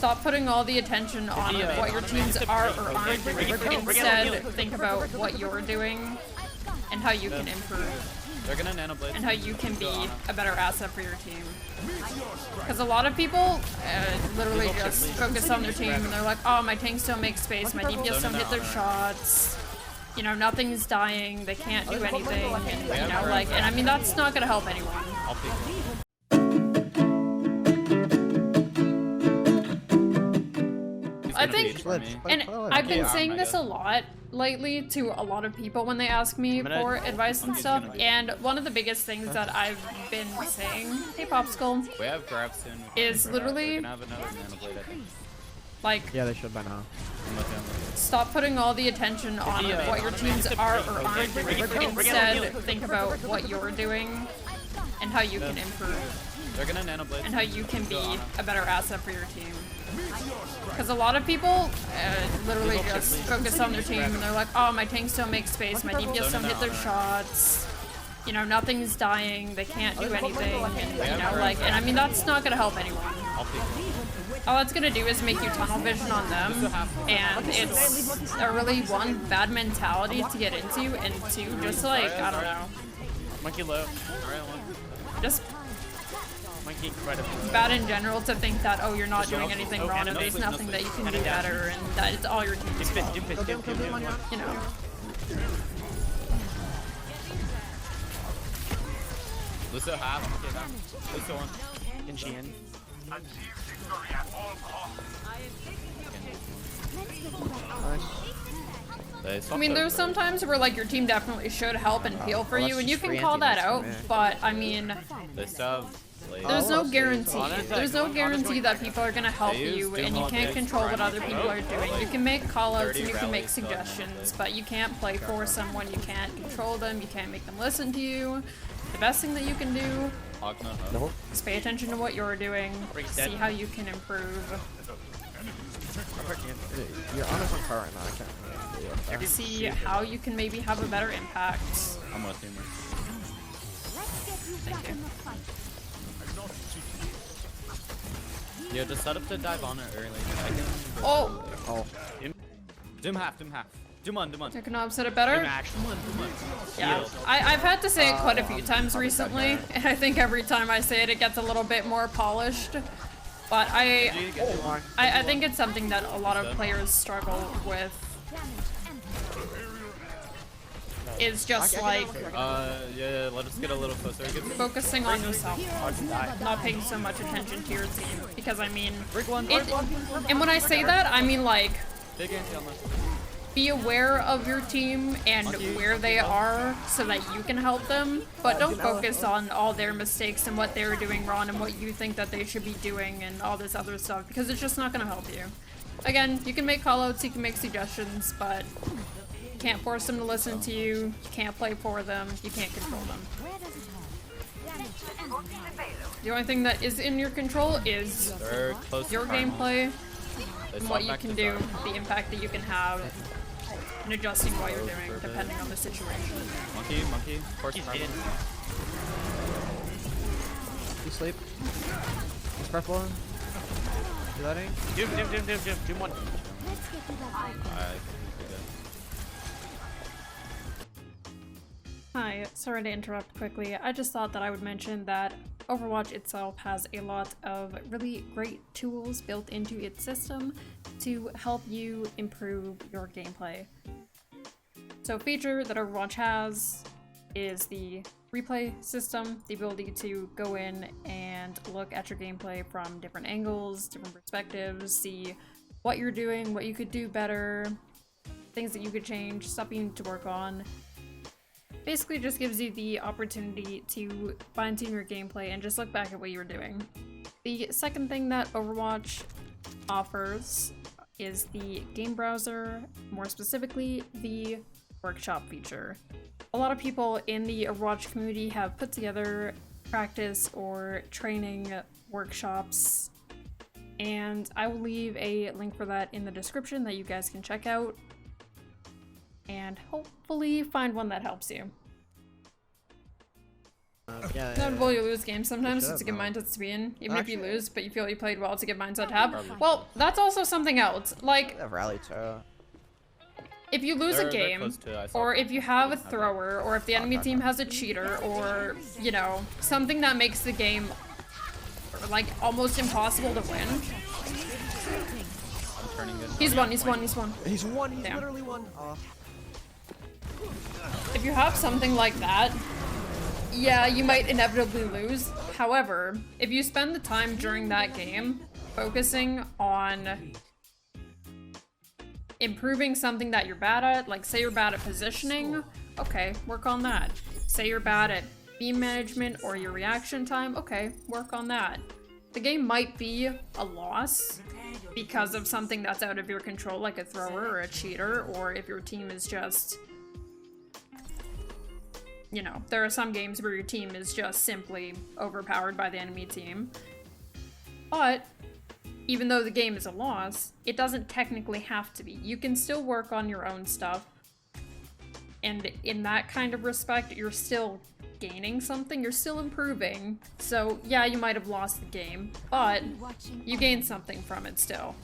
Stop putting all the attention on what your teams are or aren't doing. Instead, think about what you're doing and how you can improve. They're gonna nano blade. And how you can be a better asset for your team. Because a lot of people literally just focus on their team and they're like, oh, my tanks don't make space, my DPS don't hit their shots, you know, nothing's dying, they can't do anything, and, you know, like, and I mean, that's not gonna help anyone. I think, and I've been saying this a lot lately to a lot of people when they ask me for advice and stuff, and one of the biggest things that I've been saying, hey Popsicle, we have grab soon. Is literally, like, yeah, they should by now. Stop putting all the attention on what your teams are or aren't doing. Instead, think about what you're doing and how you can improve. They're gonna nano blade. And how you can be a better asset for your team. Because a lot of people literally just focus on their team and they're like, oh, my tanks don't make space, my DPS don't hit their shots, you know, nothing's dying, they can't do anything, and, you know, like, and I mean, that's not gonna help anyone. All it's gonna do is make you tunnel vision on them, and it's a really, one, bad mentality to get into, and two, just like, I don't know. Monkey low. Just bad in general to think that, oh, you're not doing anything wrong and there's nothing that you can do better and that it's all your team's fault. You know. Lucio half. Lucio one. And she in. I mean, there's some times where, like, your team definitely should help and heal for you, and you can call that out, but, I mean, there's no guarantee. There's no guarantee that people are gonna help you, and you can't control what other people are doing. You can make callouts and you can make suggestions, but you can't play for someone, you can't control them, you can't make them listen to you. The best thing that you can do is pay attention to what you're doing, see how you can improve. You're honest on fire right now, I can't. See how you can maybe have a better impact. I'm with you. Thank you. Yeah, just set up to dive on it early. Oh! Doom half. Doom one. I can offset it better? Yeah. I've had to say it quite a few times recently, and I think every time I say it, it gets a little bit more polished. But I think it's something that a lot of players struggle with. Is just like yeah, let us get a little closer. Focusing on yourself, not paying so much attention to your team. Because I mean, and when I say that, I mean like, be aware of your team and where they are so that you can help them, but don't focus on all their mistakes and what they're doing wrong and what you think that they should be doing and all this other stuff, because it's just not going to help you. Again, you can make callouts, you can make suggestions, but you can't force them to listen to you, you can't play for them, you can't control them. The only thing that is in your control is your gameplay, and what you can do, the impact that you can have, and adjusting what you're doing, depending on the situation. Monkey. You sleep. Is breath blowing? You letting? Doom one. Hi, sorry to interrupt quickly. I just thought that I would mention that Overwatch itself has a lot of really great tools built into its system to help you improve your gameplay. So a feature that Overwatch has is the replay system, the ability to go in and look at your gameplay from different angles, different perspectives, see what you're doing, what you could do better, things that you could change, stuff you need to work on. Basically just gives you the opportunity to fine-tune your gameplay and just look back at what you were doing. The second thing that Overwatch offers is the game browser, more specifically the workshop feature. A lot of people in the Overwatch community have put together practice or training workshops, and I will leave a link for that in the description that you guys can check out and hopefully find one that helps you. Yeah. Notable, you lose games sometimes. Shut It's a up, good no. mindset to be in. Even if you Actually- lose, but you feel you played well, it's a good mindset to have. Probably. Well, that's also something else. Like, That rally too. if you lose a They're game, close to it, I saw or them. if you have a Have it. thrower, or if the enemy team has a cheater, or, you know, something that makes the game, like, almost impossible to win. I'm turning this. He's on. won, he's won, he's won. He's won. He's Damn. literally won. Oh. If you have something like that, yeah, you might inevitably lose. However, if you spend the time during that game focusing on improving something that you're bad at, like say you're bad at positioning, okay, work on that. Say you're bad at beam management or your reaction time, okay, work on that. The game might be a loss because of something that's out of your control, like a thrower or a cheater, or if your team is just, you know, there are some games where your team is just simply overpowered by the enemy team. But even though the game is a loss, it doesn't technically have to be. You can still work on your own stuff. And in that kind of respect, you're still gaining something, you're still improving. So yeah, you might have lost the game, but you gained something from it still.